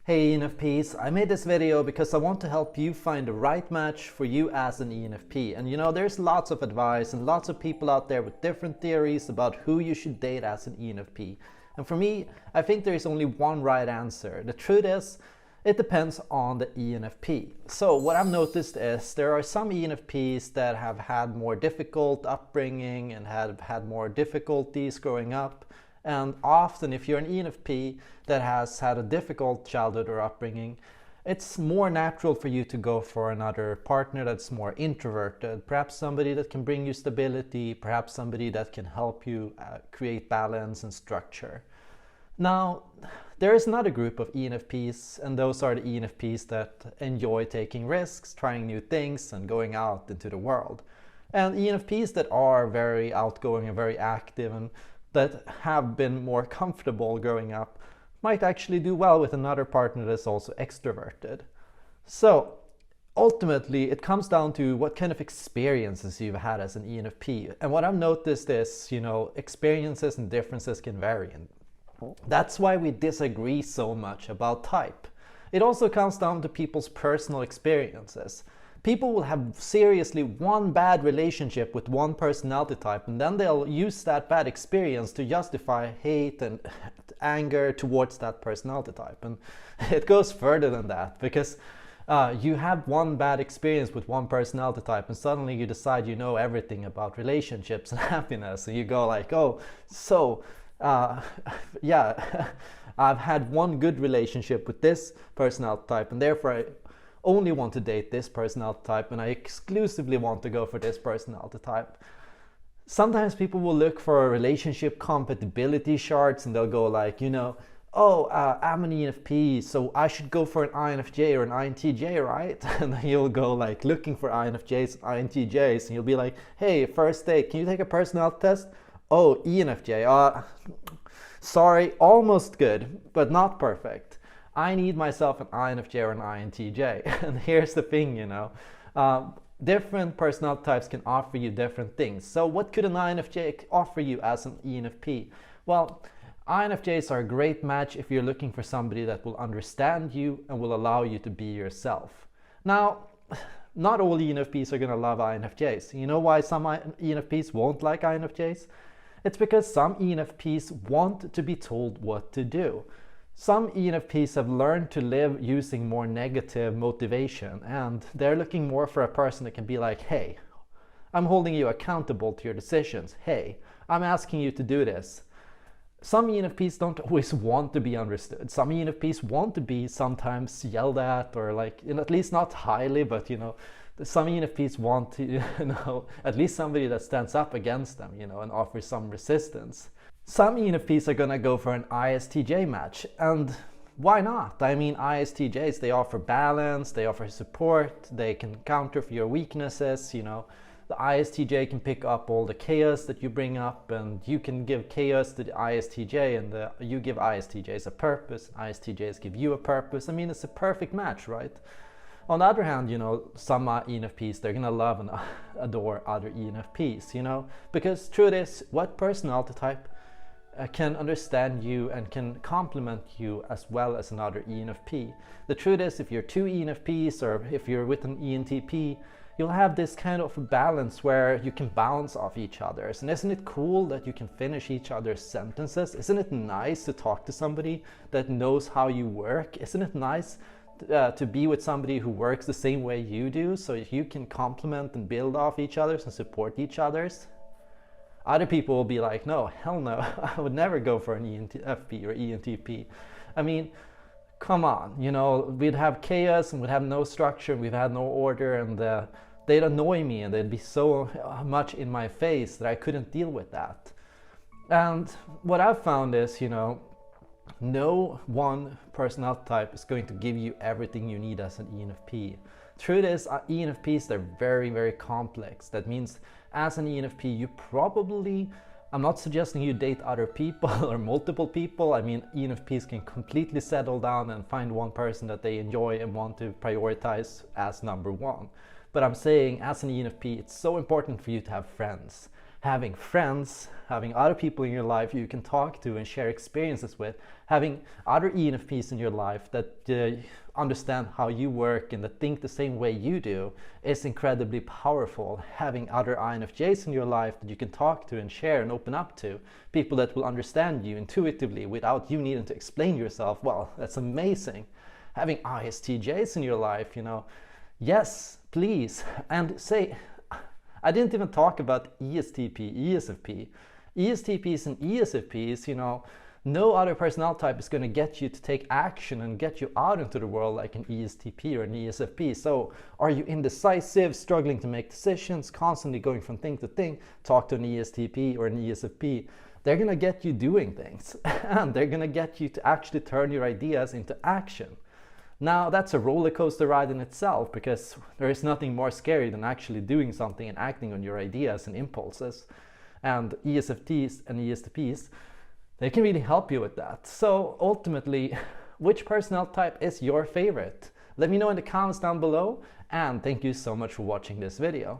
Hey ENFPs, I made this video because I want to help you find the right match for you as an ENFP. And there's lots of advice and lots of people out there with different theories about who you should date as an ENFP. And for me, I think there is only one right answer. The truth is, it depends on the ENFP. So what I've noticed is there are some ENFPs that have had more difficult upbringing and have had more difficulties growing up. And often if you're an ENFP that has had a difficult childhood or upbringing, it's more natural for you to go for another partner that's more introverted, perhaps somebody that can bring you stability, perhaps somebody that can help you create balance and structure. Now, there is another group of ENFPs, and those are the ENFPs that enjoy taking risks, trying new things, and going out into the world. And ENFPs that are very outgoing and very active and that have been more comfortable growing up might actually do well with another partner that's also extroverted. So ultimately it comes down to what kind of experiences you've had as an ENFP. And what I've noticed is, experiences and differences can vary. And that's why we disagree so much about type. It also comes down to people's personal experiences. People will have seriously one bad relationship with one personality type, and then they'll use that bad experience to justify hate and anger towards that personality type. And it goes further than that, because you have one bad experience with one personality type and suddenly you decide you know everything about relationships and happiness, and you go like, oh, so yeah, I've had one good relationship with this personality type and therefore I only want to date this personality type and I exclusively want to go for this personality type. Sometimes people will look for relationship compatibility charts and they'll go like, oh, I'm an ENFP, so I should go for an INFJ or an INTJ, right? And then you'll go like looking for INFJs and INTJs and you'll be like, hey, first date, can you take a personality test? Oh, ENFJ, sorry, almost good, but not perfect. I need myself an INFJ or an INTJ. And here's the thing, different personality types can offer you different things. So what could an INFJ offer you as an ENFP? Well, INFJs are a great match if you're looking for somebody that will understand you and will allow you to be yourself. Now, not all ENFPs are going to love INFJs. You know why some ENFPs won't like INFJs? It's because some ENFPs want to be told what to do. Some ENFPs have learned to live using more negative motivation, and they're looking more for a person that can be like, hey, I'm holding you accountable to your decisions. Hey, I'm asking you to do this. Some ENFPs don't always want to be understood. Some ENFPs want to be sometimes yelled at, or like, at least not highly, but some ENFPs want to, at least somebody that stands up against them, and offers some resistance. Some ENFPs are gonna go for an ISTJ match, and why not? I mean, ISTJs, they offer balance, they offer support, they can counter for your weaknesses, The ISTJ can pick up all the chaos that you bring up, and you can give chaos to the ISTJ, and you give ISTJs a purpose, ISTJs give you a purpose. I mean, it's a perfect match, right? On the other hand, some ENFPs, they're gonna love and adore other ENFPs, because truth is, what personality type can understand you and can complement you as well as another ENFP. The truth is, if you're two ENFPs or if you're with an ENTP, you'll have this kind of balance where you can bounce off each other's. And isn't it cool that you can finish each other's sentences? Isn't it nice to talk to somebody that knows how you work? Isn't it nice to be with somebody who works the same way you do, so you can complement and build off each other's and support each other's? Other people will be like, no, hell no, I would never go for an ENFP or ENTP. I mean, come on, we'd have chaos and we'd have no structure, we've had no order, and they'd annoy me and they'd be so much in my face that I couldn't deal with that. And what I've found is, no one personality type is going to give you everything you need as an ENFP. Truth is, ENFPs, they're very, very complex. That means as an ENFP, you probably, I'm not suggesting you date other people or multiple people. I mean, ENFPs can completely settle down and find one person that they enjoy and want to prioritize as number one. But I'm saying, as an ENFP, it's so important for you to have friends. having friends, having other people in your life you can talk to and share experiences with, having other ENFPs in your life that understand how you work and that think the same way you do is incredibly powerful. Having other INFJs in your life that you can talk to and share and open up to, people that will understand you intuitively without you needing to explain yourself, well, that's amazing. Having ISTJs in your life, you know, yes, please. And say, I didn't even talk about ESTP, ESFP. ESTPs and ESFPs, you know, no other personality type is going to get you to take action and get you out into the world like an ESTP or an ESFP. So are you indecisive, struggling to make decisions, constantly going from thing to thing? Talk to an ESTP or an ESFP. They're going to get you doing things and they're going to get you to actually turn your ideas into action. Now that's a roller coaster ride in itself, because there is nothing more scary than actually doing something and acting on your ideas and impulses. And ESFPs and ESTPs, they can really help you with that. So ultimately, which personality type is your favorite? Let me know in the comments down below, and thank you so much for watching this video.